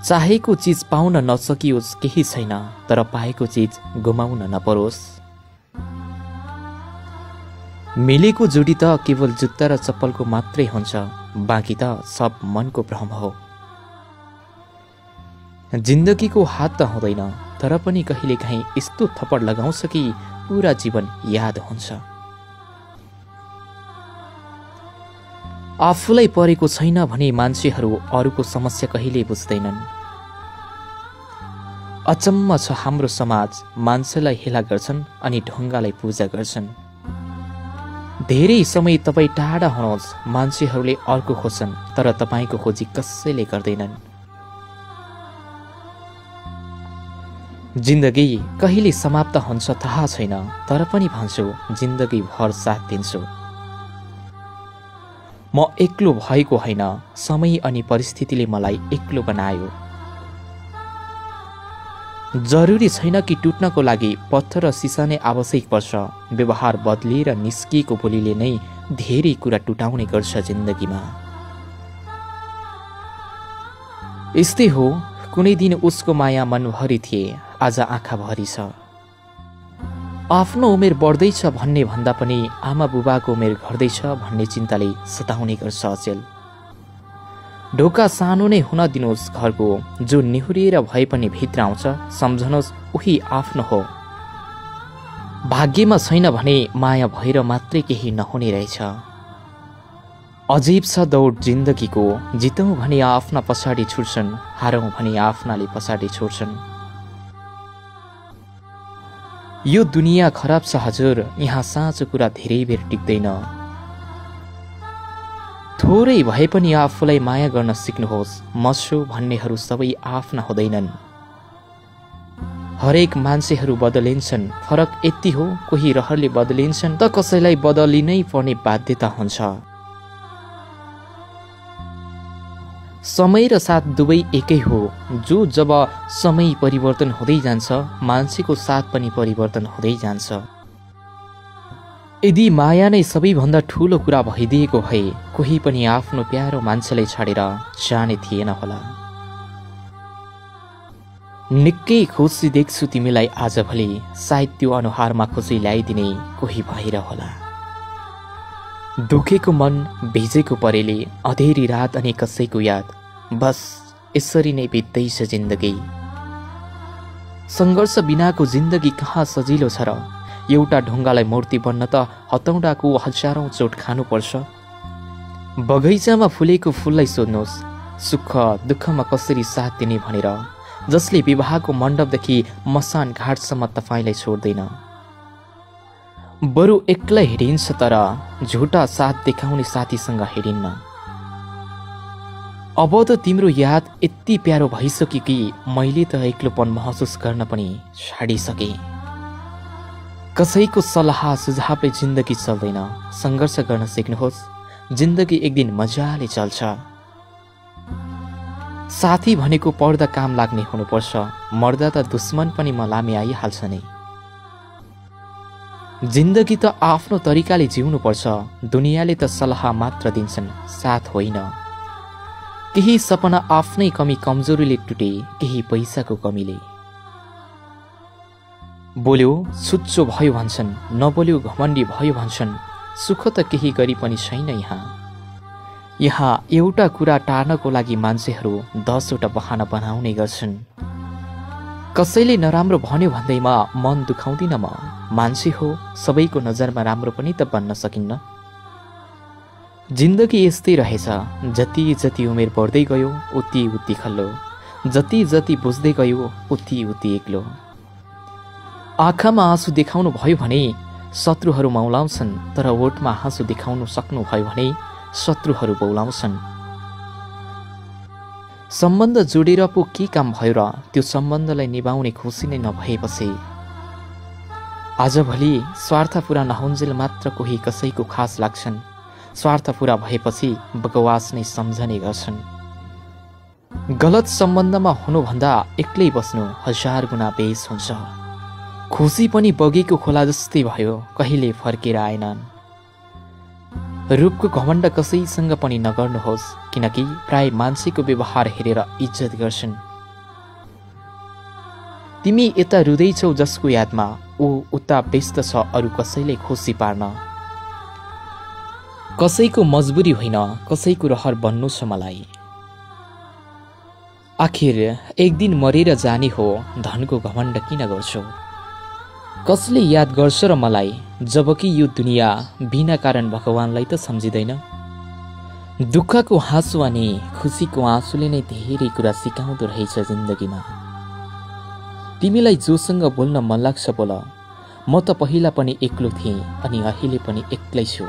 चाहेको चिज पाउन नसकियोस् केही छैन, तर पाएको चिज गुमाउन नपरोस्। मिलेको जोडी त केवल जुत्ता र चप्पलको मात्रै हुन्छ, बाँकी त सब मनको भ्रम हो। जिन्दगीको हात त हुँदैन, तर पनि कहिलेकाहीँ यस्तो थप्पड लगाउँछ कि पुरा जीवन याद हुन्छ। आफूलाई परेको छैन भने मान्छेहरू अरूको समस्या कहिल्यै बुझ्दैनन्। अचम्म छ हाम्रो समाज, मान्छेलाई हेला गर्छन् अनि ढुङ्गालाई पूजा गर्छन्। धेरै समय तपाईँ टाढा हुनुहोस्, मान्छेहरूले अर्को खोज्छन्, तर तपाईँको खोजी कसैले गर्दैनन्। जिन्दगी कहिले समाप्त हुन्छ थाहा छैन, तर पनि भन्छु जिन्दगी भर साथ दिन्छु। म एक्लो भएको होइन, समय अनि परिस्थितिले मलाई एक्लो बनायो। जरुरी छैन कि टुट्नको लागि पत्थर र सिसा नै आवश्यक पर्छ। व्यवहार बदलिएर निस्किएको बोलीले नै धेरै कुरा टुटाउने गर्छ जिन्दगीमा। यस्तै हो, कुनै दिन उसको माया मनभरि थिए, आज आँखाभरि छ। आफ्नो उमेर बढ्दैछ भन्ने भन्दा पनि आमा बुबाको उमेर घट्दैछ भन्ने चिन्ताले सताउने गर्छ अचेल। ढोका सानो नै हुन दिनुहोस् घरको, जो निहुरिएर भए पनि भित्र आउँछ, सम्झनुहोस् उही आफ्नो हो। भाग्यमा छैन भने माया भएर मात्रै केही नहुने रहेछ। अजीब छ दौड जिन्दगीको, जितौँ भने आफ्ना पछाडि छुट्छन्, हारौँ भने आफ्नाले पछाडि छोड्छन्। यो दुनियाँ खराब छ हजुर, यहाँ साँचो कुरा धेरै बेर टिक्दैन। थोरै भए पनि आफूलाई माया गर्न सिक्नुहोस्, म छु भन्नेहरू सबै आफ्ना हुँदैनन्। हरेक मान्छेहरू बदलिन्छन्, फरक यति हो कोही रहरले बदलिन्छन् त कसैलाई बदलिनै पर्ने बाध्यता हुन्छ। समय र साथ दुवै एकै हो, जो जब समय परिवर्तन हुँदै जान्छ, मान्छेको साथ पनि परिवर्तन हुँदै जान्छ। यदि माया नै सबैभन्दा ठुलो कुरा भइदिएको भए कोही पनि आफ्नो प्यारो मान्छेलाई छाडेर जाने थिएन होला। निकै खुसी देख्छु तिमीलाई आजभोलि, सायद त्यो अनुहारमा खुसी ल्याइदिने कोही भएर होला। दुखेको मन भिजेको परेले, अँधेरी रात अनि कसैको याद, बस यसरी नै बित्दैछ जिन्दगी। सङ्घर्ष बिनाको जिन्दगी कहाँ सजिलो छ र? एउटा ढुङ्गालाई मूर्ति बन्न त हतौडाको हजारौं चोट खानुपर्छ। बगैँचामा फुलेको फुललाई सोध्नुहोस्, सुख दुःखमा कसरी साथ दिने भनेर, जसले विवाहको मण्डपदेखि मसान घाटसम्म तपाईँलाई छोड्दैन। बरु एक्लै हिँडिन्छ, तर झुटा साथ देखाउने साथीसँग हिँडिन्न। अब त तिम्रो याद यति प्यारो भइसक्यो कि मैले त एक्लोपन महसुस गर्न पनि छाडिसकेँ। कसैको सल्लाह सुझावले जिन्दगी चल्दैन, सङ्घर्ष गर्न सिक्नुहोस्, जिन्दगी एक दिन मजाले चल्छ। साथी भनेको पढ्दा काम लाग्ने हुनुपर्छ, मर्दा त दुश्मन पनि मलामी आइहाल्छ नै। जिन्दगी त आफ्नो तरिकाले जिउनुपर्छ, दुनियाँले त सल्लाह मात्र दिन्छन्, साथ होइन। केही सपना आफ्नै कमी कमजोरीले टुटे, केही पैसाको कमीले। बोल्यो छुच्चो भयो भन्छन्, नबोल्यो घमण्डी भयो भन्छन्, सुख त केही गरी पनि छैन यहाँ एउटा कुरा टार्नको लागि मान्छेहरू 10 वटा बहाना बनाउने गर्छन्। कसैले नराम्रो भन्यो भन्दैमा मन दुखाउँदिन म, मान्छे हो, सबैको नजरमा राम्रो पनि त बन्न सकिन्न। जिन्दगी यस्तै रहेछ, जति जति उमेर बढ्दै गयो उति उति खल्लो, जति जति बुझ्दै गयो उति उति एक्लो। आँखामा आँसु देखाउनु भयो भने शत्रुहरू मौलाउँछन्, तर ओठमा हाँसो देखाउनु सक्नु भयो भने शत्रुहरू बौलाउँछन्। सम्बन्ध जोडेर पो के काम भयो र, त्यो सम्बन्धलाई निभाउने खुसी नै नभएपछि। आजभोलि स्वार्थ पूरा नहुन्जेल मात्र कोही कसैको खास लाग्छन्, स्वार्थ पूरा भएपछि बकवास नै सम्झने गर्छन्। गलत सम्बन्धमा हुनुभन्दा एक्लै बस्नु 1000 गुणा बेस हुन्छ। खुसी पनि बगेको खोला जस्तै भयो, कहिले फर्केर आएनन्। रूपको घमण्ड कसैसँग पनि नगर्नुहोस्, किनकि प्राय मान्छेको व्यवहार हेरेर इज्जत गर्छन्, तिमी यता रुँदैछौ जसको यादमा ऊ उता व्यस्त छ अरू कसैलाई खुसी पार्न। कसैको मजबुरी होइन कसैको रहर बन्नु छ मलाई। आखिर एक दिन मरेर जाने हो धनको घमण्ड किन गर्छौ। कसले याद गर्छ र मलाई जबकि यो दुनियाँ बिना कारण भगवानलाई त सम्झिँदैन। दुःखको हाँसो अनि खुसीको आँसुले नै धेरै कुरा सिकाउँदो रहेछ जिन्दगीमा। तिमीलाई जोसँग बोल्न मन लाग्छ बोल, म त पहिला पनि एक्लो थिएँ अनि अहिले पनि एक्लै छु।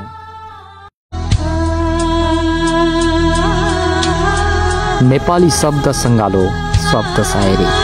नेपाली शब्द सङ्गालो शब्द सायरी।